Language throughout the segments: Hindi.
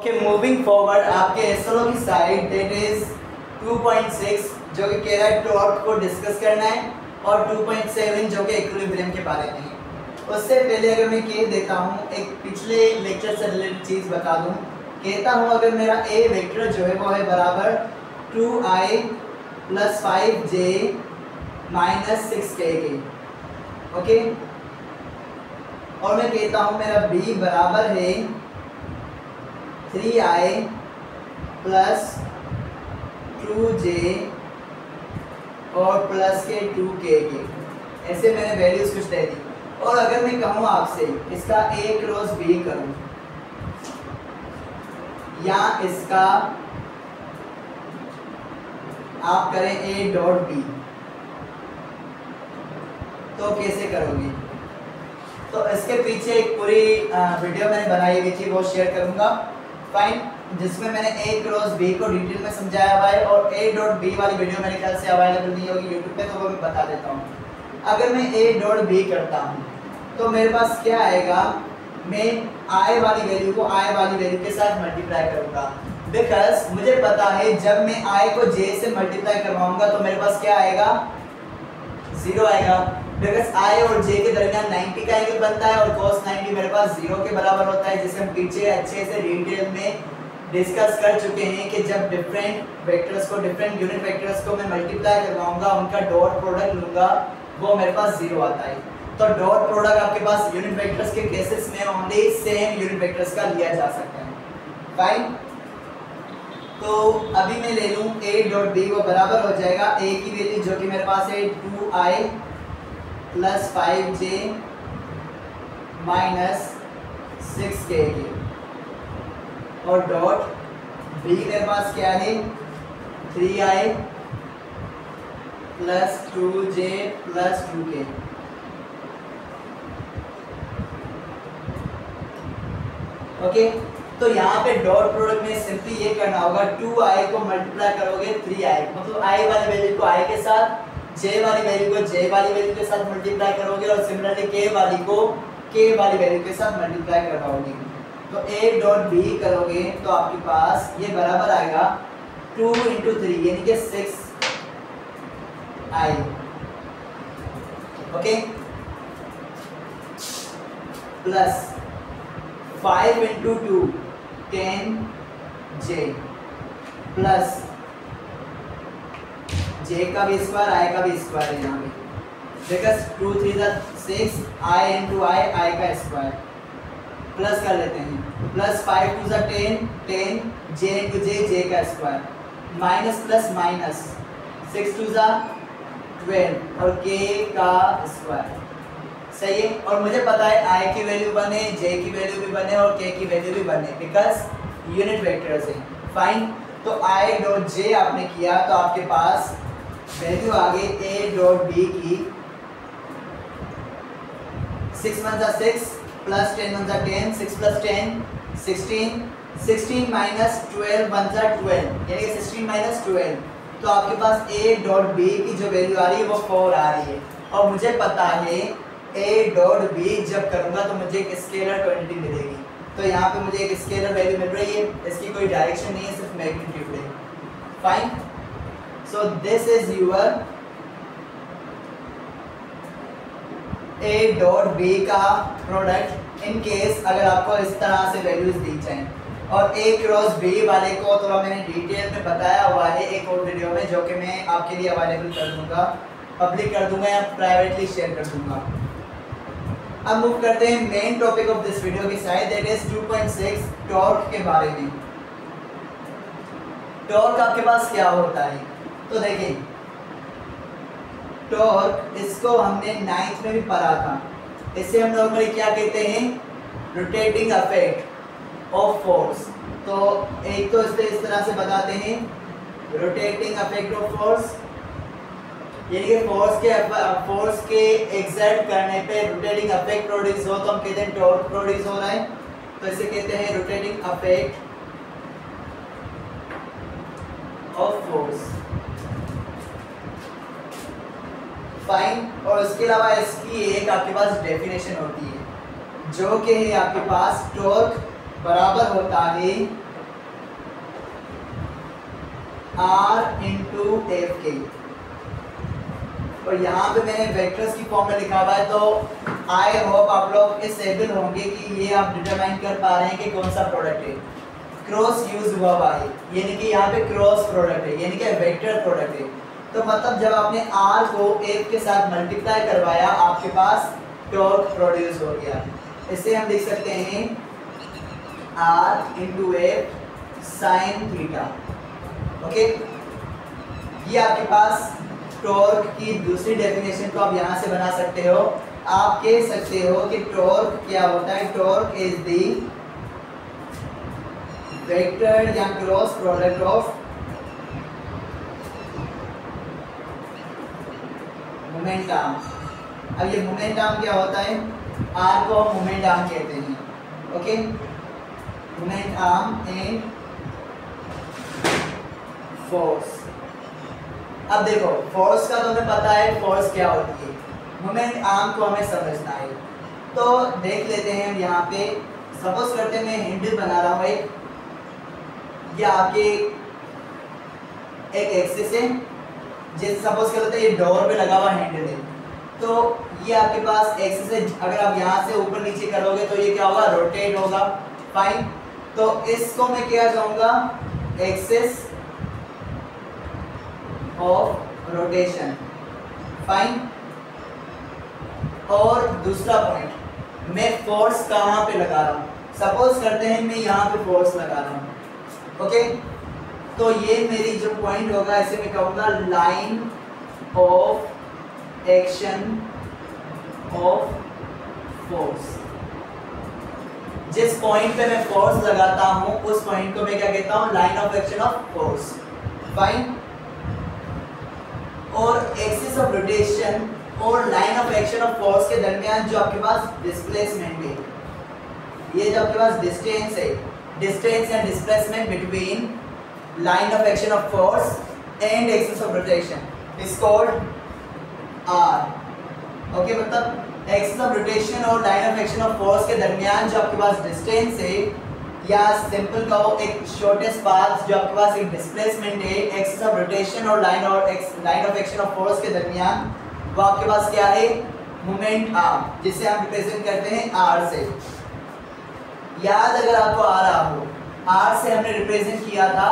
ओके, मूविंग फॉरवर्ड आपके एसएलओ की साइड दैट इज 2.6 जो कि कह रहा है टॉर्क को डिस्कस करना है और 2.7 जो कि इक्विलिब्रियम के बारे में है। उससे पहले अगर मैं कह देता हूँ, एक पिछले लेक्चर से रिलेटेड चीज़ बता दूँ, कहता हूँ अगर मेरा ए वेक्टर जो है वो है बराबर 2i + 5j - 6k के, ओके। और मैं कहता हूँ मेरा बी बराबर है 3i + 2j और प्लस के 2k के, ऐसे मैंने वैल्यूज कुछ दे दी। और अगर मैं कहूँ आपसे इसका a क्रॉस b करूँ या इसका आप करें a डॉट b, तो कैसे करोगे? तो इसके पीछे एक पूरी वीडियो मैंने बनाई हुई थी, वो शेयर करूंगा, फाइन, जिसमें मैंने a क्रॉस b को डिटेल में समझाया हुआ है। और a डॉट b वाली वीडियो मेरे ख्याल से अवेलेबल नहीं होगी यूट्यूब पे, तो वो मैं बता देता हूँ। अगर मैं a डॉट b करता हूँ तो मेरे पास क्या आएगा, मैं i वाली वैल्यू को i वाली वैल्यू के साथ मल्टीप्लाई करूँगा, बिकॉज मुझे पता है जब मैं i को j से मल्टीप्लाई करवाऊंगा तो मेरे पास क्या आएगा, 0 आएगा, बिकॉज i और j के दरमियान 90 का एंगल बनता है और cos 90 मेरे पास 0 के बराबर होता है, जिसे हम पीछे अच्छे से डिटेल में डिस्कस कर चुके हैं कि जब डिफरेंट वेक्टर्स को, डिफरेंट यूनिट वेक्टर्स को मैं मल्टीप्लाई करवाऊंगा, उनका डॉट प्रोडक्ट लूंगा, वो मेरे पास 0 आता है। तो डॉट प्रोडक्ट आपके पास यूनिट वेक्टर्स के केसेस में ओनली सेम यूनिट वेक्टर्स का लिया जा सकता है, फाइन। तो अभी मैं ले लूँ a डॉट b, वो बराबर हो जाएगा a की वैल्यू जो कि मेरे पास है 2i + 5j - 6k की, और डॉट b मेरे पास क्या है 3i + 2j + 2k। ओके, तो यहाँ पे डॉट प्रोडक्ट में सिंपली ये करना होगा, 2i को मल्टीप्लाई करोगे 3i, मतलब i वाली वैल्यू को i के साथ, j वाली वैल्यू को j वाली वैल्यू के साथ मल्टीप्लाई करोगे, और सिमिलरली k वाली को k वाली वैल्यू के साथ मल्टीप्लाई करवाओगे। तो a डॉट b करोगे तो आपके पास ये बराबर आएगा 2 × 3 यानी कि 6i, okay, plus 5 × 2 10j plus j का भी स्क्वायर, i का भी स्क्वायर है यहाँ पे, बिकॉज 2 3 6, i × i का स्क्वायर, प्लस कर लेते हैं, प्लस 5 2 10 10, j × j का स्क्वायर, माइनस प्लस माइनस 6 2 12 और k का स्क्वायर, सही है। और मुझे पता है i की वैल्यू बने, j की वैल्यू भी बने और k की वैल्यू भी बने, बिकॉज यूनिट वेक्टर्स है, फाइन। तो i डॉट j आपने किया तो आपके पास वैल्यू आ गई a डॉट b की 6 1 6 प्लस 10 1 10, 6 + 10 16, 16 - 12 1 12, यानी कि 16 - 12, तो आपके पास a डॉट b की जो वैल्यू आ रही है वो 4 आ रही है। और मुझे पता है a डॉट b जब करूँगा तो मुझे एक स्केलर क्वांटिटी मिलेगी, तो यहाँ पे मुझे एक स्केलर वैल्यू मिल रही है, इसकी कोई डायरेक्शन नहीं है, सिर्फ मैग्नीट्यूड है, fine. So this is your a dot b का प्रोडक्ट, इन केस अगर आपको इस तरह से वैल्यूज दी जाएं। और a क्रॉस b वाले को थोड़ा मैंने डिटेल में बताया हुआ है एक और वीडियो में, जो कि मैं आपके लिए अवेलेबल कर दूंगा, पब्लिक कर दूंगा या प्राइवेटली शेयर कर दूंगा। अब मूव करते हैं main topic of this video की साइड, दैट इज 2.6 टॉर्क के बारे में। टॉर्क आपके पास क्या होता है, तो देखिए टॉर्क, इसको हमने 9th में भी पढ़ा था, इसे हम नॉर्मली क्या कहते हैं, रोटेटिंग इफेक्ट ऑफ फोर्स। तो एक तो इस तरह से बताते हैं, रोटेटिंग इफेक्ट ऑफ फोर्स, यानी कि फोर्स के एग्जर्ट करने पे रोटेटिंग इफेक्ट प्रोड्यूस हो तो हम कहते हैं टॉर्क प्रोड्यूस हो रहा है, तो इसे कहते हैं rotating effect of force, fine. और उसके अलावा इसकी एक आपके पास डेफिनेशन होती है, जो कि है आपके पास टॉर्क बराबर होता है R इंटू एफ के, और यहाँ पे मैंने वेक्टर्स की फॉर्म में लिखा हुआ है, तो आई होप आप लोग इस एबल होंगे कि ये आप डिटरमाइन कर पा रहे हैं कि कौन सा प्रोडक्ट है। क्रॉस यूज हुआ हुआ है, यानी कि यहाँ पे क्रॉस प्रोडक्ट है, यानी कि वेक्टर प्रोडक्ट है। तो मतलब जब आपने R को F के साथ मल्टीप्लाई करवाया, आपके पास टॉर्क प्रोड्यूस हो गया। इसे हम लिख सकते हैं R into F sine theta. Okay, ये आपके पास टॉर्क की दूसरी डेफिनेशन को आप यहाँ से बना सकते हो। आप कह सकते हो कि टॉर्क क्या होता है, टॉर्क इज द वेक्टर या cross product of moment arm. अब ये मोमेंट आर्म क्या होता है, आर को हम मोमेंट आर्म कहते हैं। Okay, moment arm and force. अब देखो फोर्स का तो हमें पता है फोर्स क्या होती है, मोमेंट आर्म को हमें समझना है। तो देख लेते हैं हम यहाँ पे, सपोज करते हैं मैं हैंडल बना रहा हूँ एक, ये आपके एक एक्सिस है, जैसे सपोज कर लेते हैं ये डोर पे लगा हुआ हैंडल है, तो ये आपके पास एक्सिस है। अगर आप यहाँ से ऊपर नीचे करोगे तो ये क्या होगा, रोटेट होगा। फाइन, तो इसको मैं क्या कहूँगा, एक्सिस ऑफ रोटेशन। फाइन, और दूसरा पॉइंट, मैं फोर्स कहाँ पे लगा रहा हूँ, सपोज करते हैं मैं यहाँ पे फोर्स लगा रहा हूँ। ओके, तो ये मेरी जो पॉइंट होगा इसे मैं कहूँगा line of action of force. जिस पॉइंट पे मैं फोर्स लगाता हूँ उस पॉइंट को मैं क्या कहता हूँ, line of action of force. Fine, और एक्सिस ऑफ रोटेशन और line of action of force के दरमियान जो आपके पास डिस्प्लेसमेंट है, ये जो आपके पास डिस्टेंस है, distance and displacement between line of action of force and axis of rotation is called R. Okay, मतलब एक्सिस ऑफ रोटेशन और line of action of force के दरमियान जो आपके पास डिस्टेंस है, या सिंपल कहो एक शॉर्टेस्ट पाथ जो आपके पास एक डिस्प्लेसमेंट है एक्सिस ऑफ रोटेशन और line of action of force के दरमियान, वो आपके पास क्या है, मोमेंट आर्म, जिसे हम रिप्रेजेंट करते हैं आर से। याद अगर आपको आ रहा हो, आर से हमने रिप्रेजेंट किया था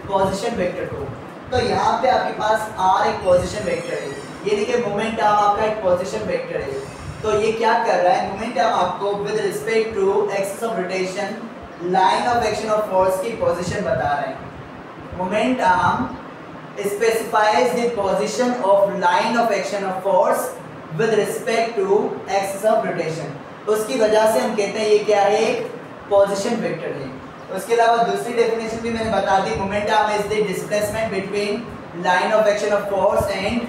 पोजीशन वेक्टर को, तो यहाँ पे आपके पास आर एक पोजीशन वेक्टर है, यानी कि मोमेंट आर्म आपका एक पोजीशन वेक्टर है। तो ये क्या कर रहा है, मोमेंट आर्म आपको with respect to axis of rotation, line of action of force की पोजीशन बता रहे हैं। Moment arm specifies the position of line of action of force with respect to axis of rotation। उसकी वजह से हम कहते हैं ये क्या है, एक पोजीशन वेक्टर है। उसके अलावा दूसरी डेफिनेशन भी मैंने बता दी, moment arm is the displacement between line of action of force and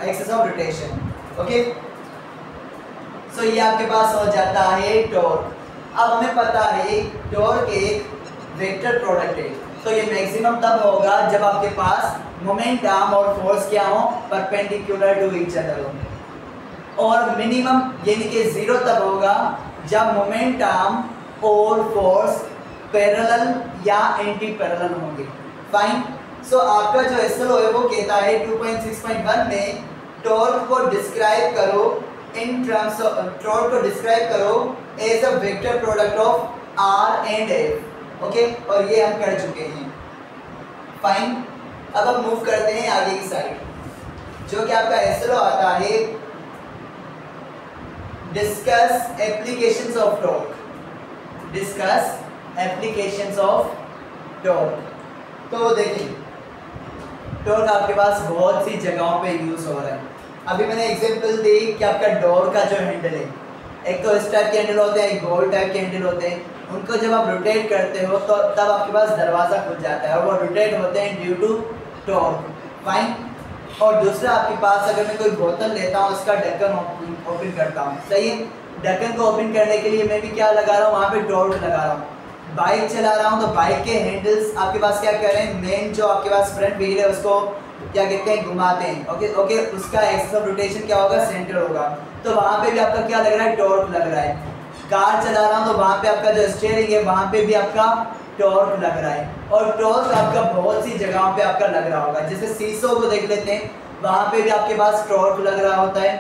axis of rotation. Okay, so ये आपके पास हो जाता है टॉर्क। अब हमें पता है टॉर्क एक वेक्टर प्रोडक्ट है, तो ये मैक्सिमम तब होगा जब आपके पास मोमेंट आर्म और फोर्स क्या हो, परपेंडिकुलर टू ईच अदर हो, और मिनिमम यानी कि जीरो तब होगा जब मोमेंट आर्म और फोर्स पैरेलल या एंटी पैरेलल होंगे। फाइन, सो आपका जो एसएलओ है वो कहता है 2.6.1 में टॉर्क को डिस्क्राइब करो इन टर्म्स ऑफ, टॉर्क को डिस्क्राइब करो as a vector product of R and F. Okay, और ये हम कर चुके हैं। फाइन, अब हम मूव करते हैं आगे की साइड, जो कि आपका एसएलओ आता है discuss applications of torque. Discuss applications of torque. तो देखिए टॉर्क आपके पास बहुत सी जगहों पे यूज हो रहा है। अभी मैंने एग्जांपल दी कि आपका डोर का जो हैंडल है, एक तो इस टाइप के हैंडल होते हैं, एक गोल टाइप के हैंडल होते हैं, उनको जब आप रोटेट करते हो तो तब आपके पास दरवाज़ा खुल जाता है, और वो रोटेट होते हैं ड्यू टू टॉर्क। फाइन, और दूसरा आपके पास अगर मैं कोई बोतल लेता हूँ उसका ढक्कन ओपन करता हूँ, सही है, ढक्कन को ओपन करने के लिए मैं भी क्या लगा रहा हूँ, वहाँ पे टॉर्क लगा रहा हूँ। बाइक चला रहा हूँ तो बाइक के हैंडल्स आपके पास क्या कर रहे हैं, मेन जो आपके पास फ्रंट व्हील है उसको क्या कहते हैं, घुमाते हैं। ओके ओके, उसका एक्सिस ऑफ रोटेशन क्या होगा, सेंटर होगा, तो वहाँ पे भी आपका क्या लग रहा है, टॉर्क लग रहा है। कार चला रहा हूँ तो वहाँ पे आपका जो स्टीयरिंग है वहाँ पे भी आपका टॉर्क लग रहा है, और टॉर्क आपका बहुत सी जगहों पे आपका लग रहा होगा। जैसे सीसो को देख लेते हैं, वहाँ पे भी आपके पास टॉर्क लग रहा होता है।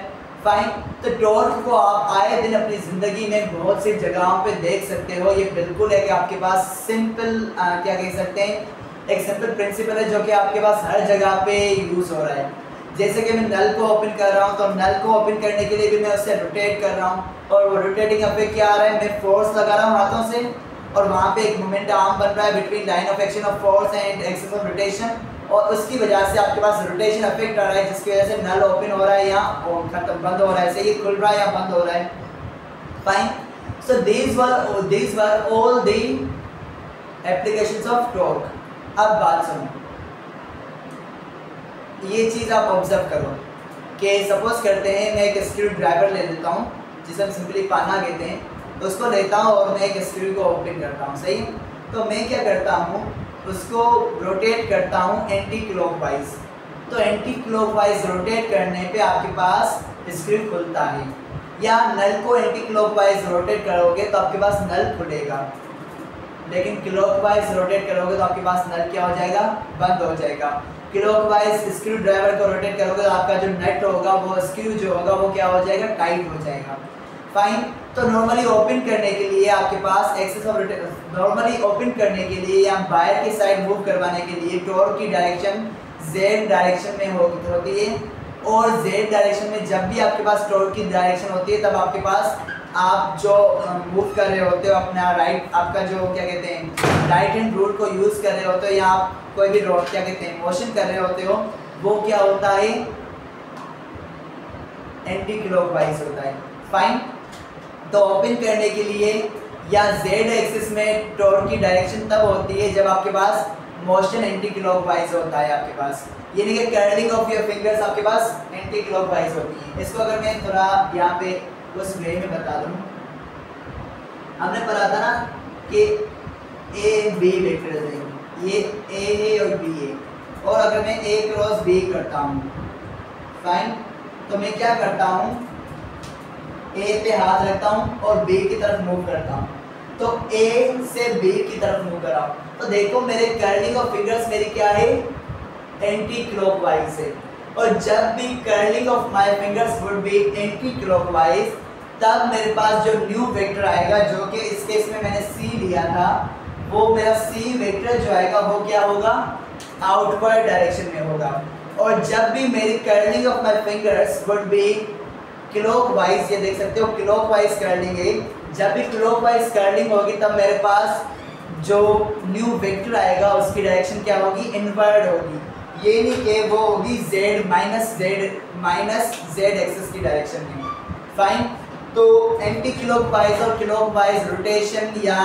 फाइन, तो टॉर्क को आप आए दिन अपनी ज़िंदगी में बहुत सी जगहों पे देख सकते हो। ये बिल्कुल है कि आपके पास सिंपल क्या कह सकते हैं, एक सिंपल प्रिंसिपल है जो कि आपके पास हर जगह पे यूज़ हो रहा है। जैसे कि मैं नल को ओपन कर रहा हूँ, तो नल को ओपन करने के लिए भी मैं उससे रोटेट कर रहा हूँ, और वो रोटेटिंग अफेक्ट क्या आ रहा है, मैं फोर्स लगा रहा हूँ हाथों से, और वहाँ पे एक मोमेंट आर्म बन रहा है between line of action of force and axis of rotation, और उसकी वजह से आपके पास रोटेशन अफेक्ट आ रहा है, जिसकी वजह से नल ओपन हो रहा है या खत्म बंद हो रहा है, सही खुल रहा है या बंद हो रहा है। Fine, so these were all the applications of torque। अब बात सुनो, ये चीज़ आप ऑब्जर्व करो कि सपोज करते हैं मैं एक स्क्रू ड्राइवर ले लेता हूँ, जिसे हम सिंपली पाना कहते हैं, उसको लेता हूँ और मैं एक स्क्रू को ओपन करता हूँ, सही। तो मैं क्या करता हूँ, उसको रोटेट करता हूँ एंटी क्लॉकवाइज। तो एंटी क्लॉकवाइज रोटेट करने पे आपके पास स्क्रू खुलता है, या नल को एंटी क्लॉकवाइज रोटेट करोगे तो आपके पास नल खुलेगा, लेकिन क्लॉकवाइज रोटेट करोगे तो आपके पास नल क्या हो जाएगा, बंद हो जाएगा। क्लॉकवाइज स्क्रू ड्राइवर को रोटेट करोगे तो आपका जो नट होगा, वो स्क्रू जो होगा वो क्या हो जाएगा, टाइट हो जाएगा। फाइन, तो नॉर्मली ओपन करने के लिए आपके पास एक्सिस ऑफ नॉर्मली ओपन करने के लिए या बाहर की साइड मूव करवाने के लिए टॉर्क की डायरेक्शन जेड डायरेक्शन में होती है, और जेड डायरेक्शन में जब भी आपके पास टॉर्क की डायरेक्शन होती है, तब आपके पास आप जो मूव कर रहे होते हो अपना राइट, आपका जो क्या कहते हैं राइट हैंड रूल को यूज़ कर रहे होते हो, या आप कोई भी रोड क्या कहते हैं मोशन कर रहे होते हो, वो क्या होता है, एंटी क्लॉकवाइज होता है। फाइन, तो ओपन करने के लिए या जेड एक्सिस में टॉर्क की डायरेक्शन तब होती है जब आपके पास मोशन एंटी क्लॉकवाइज होता है आपके पास, यानी कि कर्लिंग ऑफ योर फिंगर्स आपके पास एंटी क्लॉकवाइज होती है। इसको अगर मैं थोड़ा यहाँ पे उस वे में बता दूँ, हमने पढ़ा था ना कि ए बी वेक्टर है, ये ए है और बी है, और अगर मैं ए क्रॉस बी करता हूँ, फाइन, तो मैं क्या करता हूँ, ए पे हाथ रखता हूँ और बी की तरफ मूव करता हूँ, तो ए से बी की तरफ मूव कर रहा हूँ, तो देखो मेरे कर्लिंग ऑफ फिंगर्स मेरी क्या है, एंटी क्लॉकवाइज है। और जब भी curling of my fingers would be anti clockwise, तब मेरे पास जो न्यू वेक्टर आएगा, जो कि इस केस में मैंने सी लिया था, वो मेरा सी वेक्टर जो आएगा वो क्या होगा, आउटवर्ड डायरेक्शन में होगा। और जब भी मेरी curling of my fingers would be clockwise, ये देख सकते हो क्लॉकवाइज कर्लिंग है, जब भी क्लॉकवाइज कर्लिंग होगी तब मेरे पास जो न्यू वेक्टर आएगा उसकी डायरेक्शन क्या होगी, इनवर्ड होगी, ये नहीं कि वो होगी जेड माइनस जेड एक्सिस की डायरेक्शन में। फाइन, तो एंटी क्लॉकवाइज और क्लॉकवाइज रोटेशन या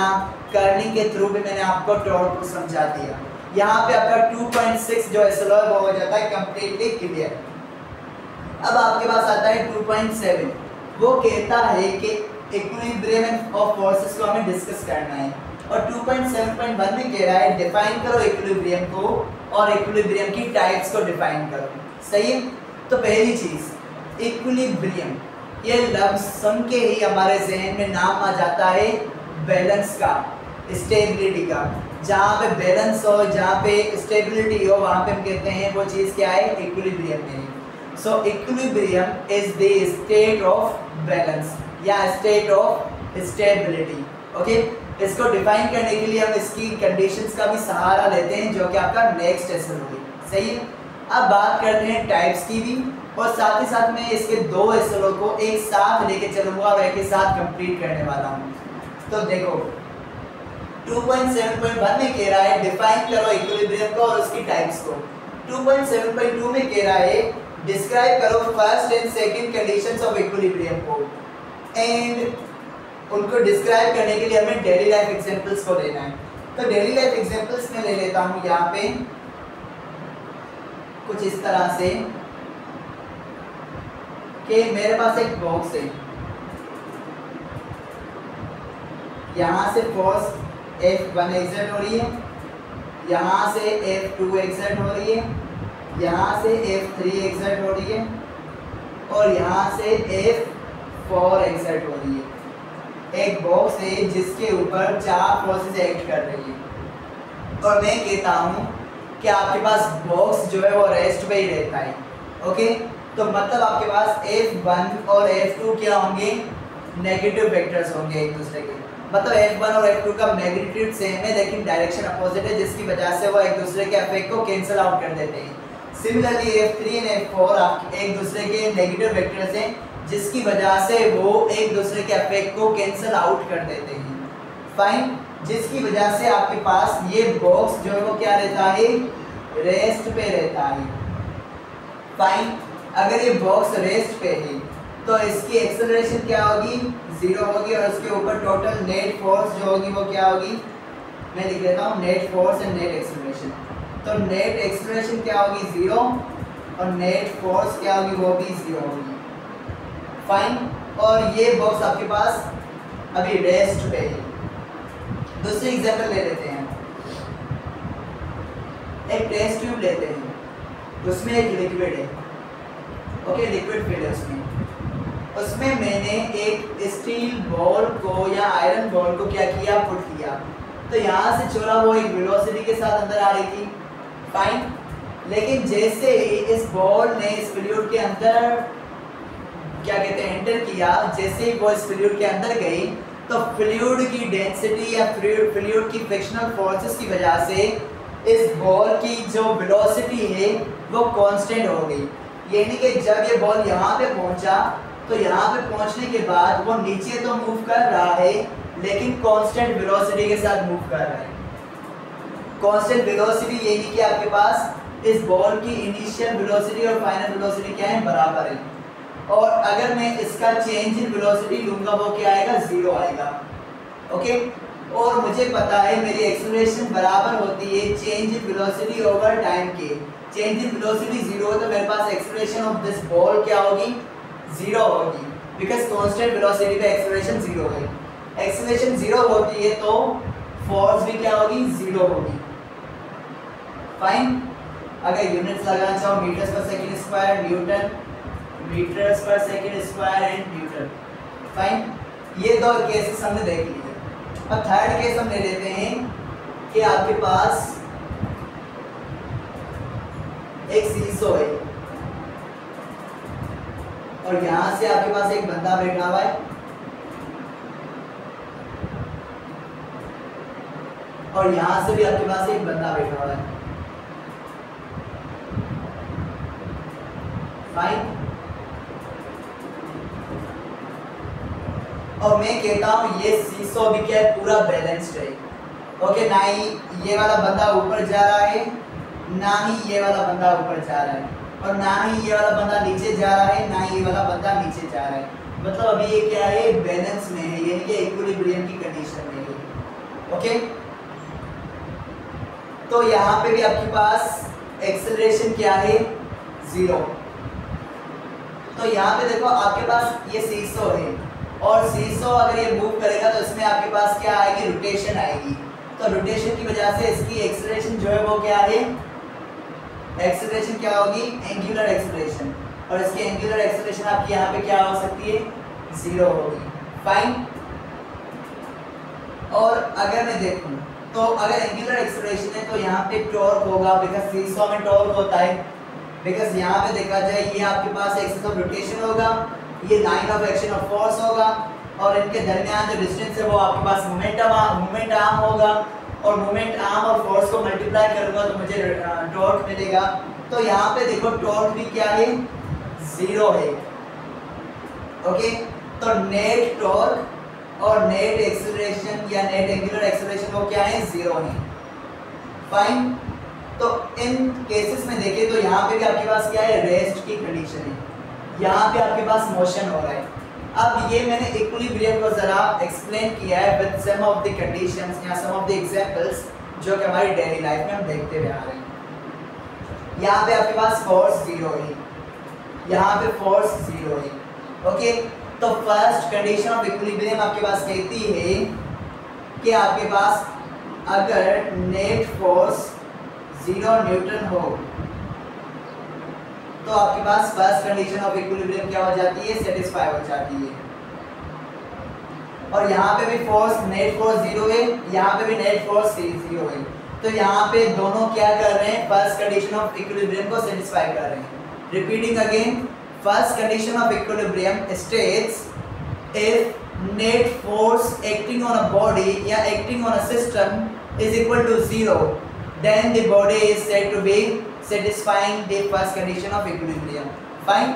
कर्लिंग के थ्रू भी मैंने आपको टॉर्क को समझा दिया। यहाँ पे आपका 2.6 जो एसएलओ है वो हो जाता है कंप्लीटली क्लियर। अब आपके पास आता है 2.7, वो कहता है कि इक्विलिब्रियम ऑफ फोर्सेस को हमें डिस्कस करना है, और 2.7.1 में कह रहा है डिफाइन करो इक्विलिब्रियम को और इक्विलिब्रियम की टाइप्स को डिफाइन करो, सही है। तो पहली चीज़ इक्विलिब्रियम, ये लफ्ज़ सुन के ही हमारे जहन में नाम आ जाता है बैलेंस का, स्टेबिलिटी का। जहाँ पे बैलेंस हो, जहाँ पे स्टेबिलिटी हो, वहाँ पे हम कहते हैं वो चीज़ क्या है, इक्विलिब्रियम है। सो equilibrium is the state of balance या स्टेट ऑफ स्टेबिलिटी। ओके, इसको डिफाइन करने के लिए हम इसकी कंडीशंस का भी सहारा लेते हैं, जो कि आपका नेक्स्ट लेसन होगी, सही है। अब बात करते हैं टाइप्स की भी, और साथ ही साथ में इसके दो एसएलओ को एक साथ लेके चलूँगा और एक ही साथ कंप्लीट करने वाला हूँ। तो देखो 2.7.1 में कह रहा है डिफाइन करो इक्विलिब्रियम को और उसकी टाइप्स को। 2.7.2 में कह रहा है डिस्क्राइब करो first and second conditions of equilibrium को, एंड उनको डिस्क्राइब करने के लिए हमें डेली लाइफ एग्जांपल्स को लेना है। तो डेली लाइफ एग्जांपल्स में ले लेता हूँ यहाँ पे कुछ इस तरह से कि मेरे पास एक बॉक्स है, यहाँ से फोर्स F1 एग्जर्ट हो रही है, यहाँ से F2 एग्जर्ट हो रही है, यहाँ से F3 एग्जर्ट हो रही है, और यहाँ से F4 एग्जर्ट हो रही है। एक बॉक्स है जिसके ऊपर 4 फोर्सेस एक्ट कर रही है, और मैं कहता हूँ कि आपके पास बॉक्स जो है वो रेस्ट पे ही रहता है। ओके, तो मतलब आपके पास F1 और F2 क्या होंगे, नेगेटिव वेक्टर्स होंगे एक दूसरे के। मतलब F1 और F2 का मैग्नीट्यूड सेम है लेकिन डायरेक्शन अपोजिट है, जिसकी वजह से वो एक दूसरे के इफेक्ट को कैंसिल आउट कर देते हैं। सिमिलरली F3 एंड F4 एक दूसरे के नेगेटिव वेक्टर्स हैं, जिसकी वजह से वो एक दूसरे के इफेक्ट को कैंसिल आउट कर देते हैं। फाइन, जिसकी वजह से आपके पास ये बॉक्स जो है वो क्या रहता है, रेस्ट पे रहता है। फाइन, अगर ये बॉक्स रेस्ट पे है तो इसकी एक्सेलरेशन क्या होगी, 0 होगी, और उसके ऊपर टोटल नेट फोर्स जो होगी वो क्या होगी, मैं लिख लेता हूँ net force and net acceleration. तो नेट एक्सेलरेशन क्या होगी, 0, और नेट फोर्स क्या होगी, वो भी 0 होगी। फाइन, और ये बॉक्स आपके पास अभी रेस्ट पे है। दूसरी एग्जांपल ले लेते हैं, एक टेस्ट ट्यूब लेते हैं, उसमें एक लिक्विड है। ओके, लिक्विड फील्ड है उसमें मैंने एक स्टील बॉल को या आयरन बॉल को क्या किया, पुट किया। तो यहाँ से छोड़ा वो एक वेलोसिटी के साथ अंदर आ रही थी। फाइन, लेकिन जैसे ही इस बॉल ने इस फ्लूइड के अंदर क्या कहते हैं एंटर किया, जैसे ही वो इस फ्लूइड के अंदर गई तो फ्लूइड की डेंसिटी या फ्लूइड की फ्रिक्शनल फोर्सेस की वजह से इस बॉल की जो वेलोसिटी है वो कांस्टेंट हो गई। यानी कि जब ये बॉल यहाँ पे पहुंचा तो यहाँ पे पहुंचने के बाद वो नीचे तो मूव कर रहा है लेकिन कांस्टेंट वेलोसिटी के साथ मूव कर रहा है। कांस्टेंट वेलोसिटी यानी कि आपके पास इस बॉल की इनिशियल वेलोसिटी और फाइनल वेलोसिटी क्या है, बराबर है। और अगर मैं इसका चेंज इन वेलोसिटी लूंगा वो क्या आएगा, 0 आएगा। ओके, और मुझे पता है मेरी एक्सेलरेशन बराबर होती है change in velocity over time के। चेंज इन वेलोसिटी 0 है तो मेरे पास एक्सेलरेशन ऑफ दिस बॉल क्या होगी, 0 होगी, बिकॉज कांस्टेंट वेलोसिटी पे एक्सेलरेशन 0 है। एक्सेलरेशन 0 होती है तो फोर्स भी क्या होगी, 0 होगी। फाइन, अगर यूनिट्स लगाना चाहो मीटर्स पर सेकंड स्क्वायर, न्यूटन, मीटर्स पर second square and Newton. Fine, ये दो केसेस हमने देख लिए। अब थर्ड केस हम ले लेते हैं कि आपके पास एक सीसो है और यहां से आपके पास एक बंदा बैठा हुआ है और यहां से भी आपके पास एक बंदा बैठा हुआ है। फाइन, और मैं कहता हूं ये सीसो भी क्या है, पूरा बैलेंस्ड है। ओके, ना ही ये वाला बंदा ऊपर जा रहा है, ना ही ये वाला बंदा ऊपर जा रहा है, और ना ही ये वाला बंदा नीचे जा रहा है, ना ही ये वाला बंदा नीचे जा रहा है। मतलब अभी ये क्या है, बैलेंस में है, यानी कि इक्विलिब्रियम की कंडीशन में है। ओके, तो यहाँ पे भी आपके पास एक्सेलरेशन क्या है, 0। तो यहाँ पे देखो आपके पास ये सीसो है और सीसो अगर ये मूव करेगा तो इसमें आपके पास क्या आएगी, रोटेशन आएगी। तो रोटेशन की वजह से इसकी एक्सेलरेशन जो है वो क्या है, एक्सेलरेशन क्या होगी, एंगुलर एक्सेलरेशन, और इसकी एंगुलर एक्सेलरेशन आपकी यहाँ पे क्या हो सकती है, 0 होगी। फाइन, और अगर मैं देखूं तो अगर एंगुलर एक्सेलरेशन है तो यहाँ पे टॉर्क होगा, बिकॉज सीसो में टॉर्क होता है। बिकॉज यहाँ पे देखा जाए ये आपके पास एक्सिस ऑफ रोटेशन होगा, ये line of action of force होगा, और इनके दरमियान जो डिस्टेंस है वो आपके पास मोमेंट आर्म होगा, और मोमेंट आर्म और फोर्स को मल्टीप्लाई करूंगा तो मुझे टॉर्क मिलेगा। तो यहाँ पे देखो टॉर्क भी क्या है, 0 है। ओके, तो नेट टॉर्क और नेट एक्सेलरेशन या नेट एंगुलर एक्सेलरेशन वो क्या है, 0 है। फाइन, तो इन केसेस में देखें तो यहाँ पे भी आपके पास क्या है, रेस्ट की कंडीशन है, यहाँ पे आपके पास मोशन हो रहा है। अब ये मैंने इक्विलिब्रियम को जरा एक्सप्लेन किया है with some of the conditions या सम ऑफ द एग्जांपल्स जो कि हमारी डेली लाइफ में हम देखते हुए आ रहे हैं। यहाँ पे आपके पास फोर्स 0 है, यहाँ पे फोर्स 0 है। ओके, तो फर्स्ट कंडीशन ऑफ इक्विलिब्रियम आपके पास कहती है कि आपके पास अगर नेट फोर्स 0 न्यूटन हो तो आपके पास फर्स्ट कंडीशन ऑफ इक्विलिब्रियम क्या हो जाती है, सेटिस्फाई हो जाती है। और यहाँ पे भी फोर्स नेट फोर्स 0 है, यहाँ पे भी नेट फोर्स 0 है। तो यहाँ पे दोनों क्या कर रहे हैं, फर्स्ट कंडीशन ऑफ इक्विलिब्रियम को सेटिस्फाई कर रहे हैं। Repeating again, first condition of equilibrium states if net force acting on a body या acting on a system is equal to 0, then the body is said to be satisfying the first condition of equilibrium. Fine.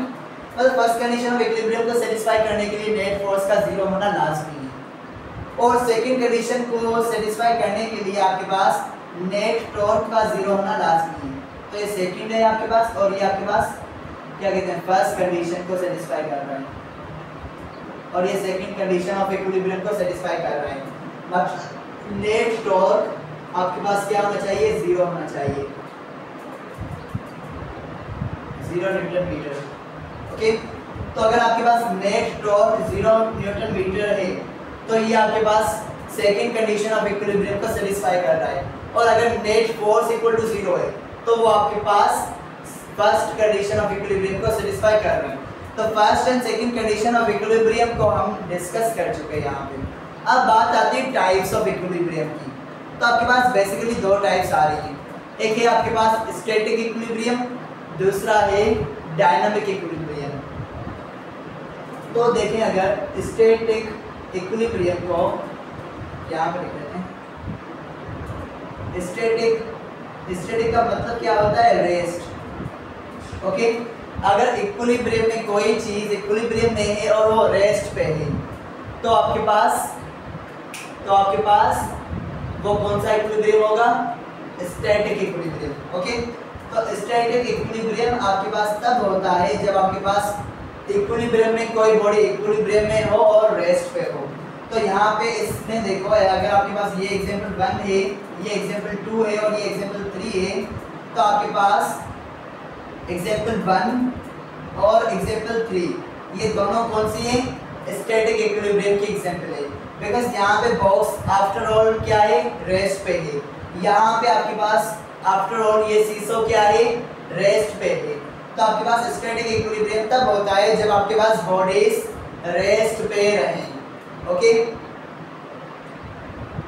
मतलब फर्स्ट कंडीशन ऑफ इक्विलिब्रियम को सेटिस्फाई करने के लिए नेट फोर्स का जीरो होना लाजमी है, और सेकंड कंडीशन को सेटिस्फाई करने के लिए आपके पास नेट टॉर्क का जीरो होना लाजमी है। तो ये सेकंड है आपके पास, और ये आपके पास क्या कहते हैं, फर्स्ट कंडीशन को सेटिस्फाई कर रहा है, और ये सेकंड कंडीशन ऑफ इक्विलिब्रियम को सेटिस्फाई कर रहा है। मतलब नेट टॉर्क आपके पास क्या होना चाहिए, जीरो होना चाहिए, 0 न्यूटन मीटर। ओके, तो अगर आपके पास नेट टॉर्क 0 न्यूटन मीटर है तो ये आपके पास सेकंड कंडीशन ऑफ इक्विलिब्रियम को सेटिस्फाई कर रहा है, और अगर नेट फोर्स इक्वल टू 0 है तो वो आपके पास फर्स्ट कंडीशन ऑफ इक्विलिब्रियम को सेटिस्फाई कर रहे हैं। तो first and second condition of equilibrium को हम डिस्कस कर चुके हैं यहाँ पे। अब बात आती है टाइप्स ऑफ इक्विलिब्रियम की। तो आपके पास बेसिकली दो टाइप्स आ रही हैं, एक है आपके पास स्टैटिक इक्विलिब्रियम, दूसरा है डायनामिक इक्विलिब्रियम। तो देखें, अगर स्टैटिक इक्विलिब्रियम को यहाँ पर लिख लेते हैं, स्टैटिक का मतलब क्या होता है, रेस्ट। ओके, अगर इक्विलिब्रियम में कोई चीज़ इक्विलिब्रियम में है और वो रेस्ट पे है तो आपके पास वो कौन सा इक्विलिब्रियम होगा, स्टैटिक इक्विलिब्रियम। ओके, तो स्टैटिक इक्विलिब्रियम आपके पास तब होता है जब आपके पास इक्विलिब्रियम में कोई बॉडी इक्विलिब्रियम में हो और रेस्ट पे हो। तो यहाँ पे इसमें देखो, अगर आपके पास ये एग्जांपल 1 है, ये एग्जांपल 2 है और ये एग्जांपल 3 है, तो आपके पास एग्जांपल 1 और एग्जांपल 3 ये दोनों कौन सी हैं, स्टैटिक इक्विलिब्रियम की एग्जांपल है। बिकॉज यहाँ पे बॉक्स आफ्टर ऑल क्या है, रेस्ट पे है। यहाँ पे आपके पास आफ्टर ऑल ये सीसो क्या है, रेस्ट पे है। तो आपके पास स्टैटिक इक्विलिब्रियम तब होता है जब आपके पास बॉडीज रेस्ट पे रहें। ओके,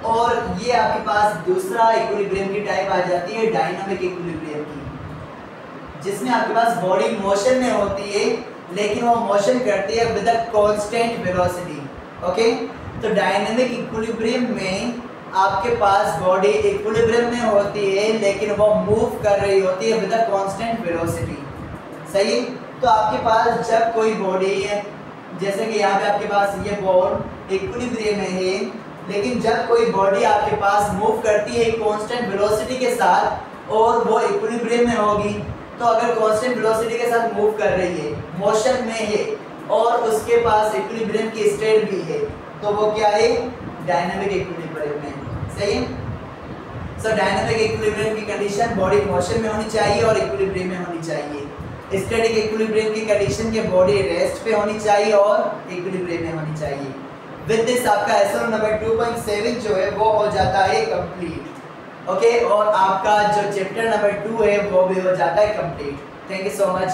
और ये आपके पास दूसरा इक्विलिब्रियम की टाइप आ जाती है डायनामिक इक्विलिब्रियम की, जिसमें आपके पास बॉडी मोशन में होती है लेकिन वो मोशन करती है with a constant velocity. Okay, तो डायनामिक इक्विलिब्रियम में आपके पास बॉडी इक्विलिब्रियम में होती है लेकिन वो मूव कर रही होती है विद अ कांस्टेंट वेलोसिटी। सही, तो आपके पास जब कोई बॉडी है, जैसे कि यहाँ पे आपके पास ये बॉल इक्विलिब्रियम में है, लेकिन जब कोई बॉडी आपके पास मूव करती है कांस्टेंट वेलोसिटी के साथ और वो इक्विलिब्रियम में होगी, तो अगर कांस्टेंट वेलोसिटी के साथ मूव कर रही है, मोशन में है और उसके पास इक्विलिब्रियम की स्टेट भी है, तो वो क्या है, डायनामिक इक्विलिब्रियम में। सही है। सो डायनामिक इक्विलिब्रियम की कंडीशन बॉडी मोशन में होनी चाहिए और इक्विलिब्रियम में होनी चाहिए। स्टैटिक इक्विलिब्रियम की कंडीशन के बॉडी रेस्ट पे होनी चाहिए और इक्विलिब्रियम में होनी चाहिए। विद दिस आपका एसओ नंबर 2.7 जो है वो हो जाता है कंप्लीट। ओके, और आपका जो चैप्टर नंबर 2 है वो भी हो जाता है complete. Thank you so much.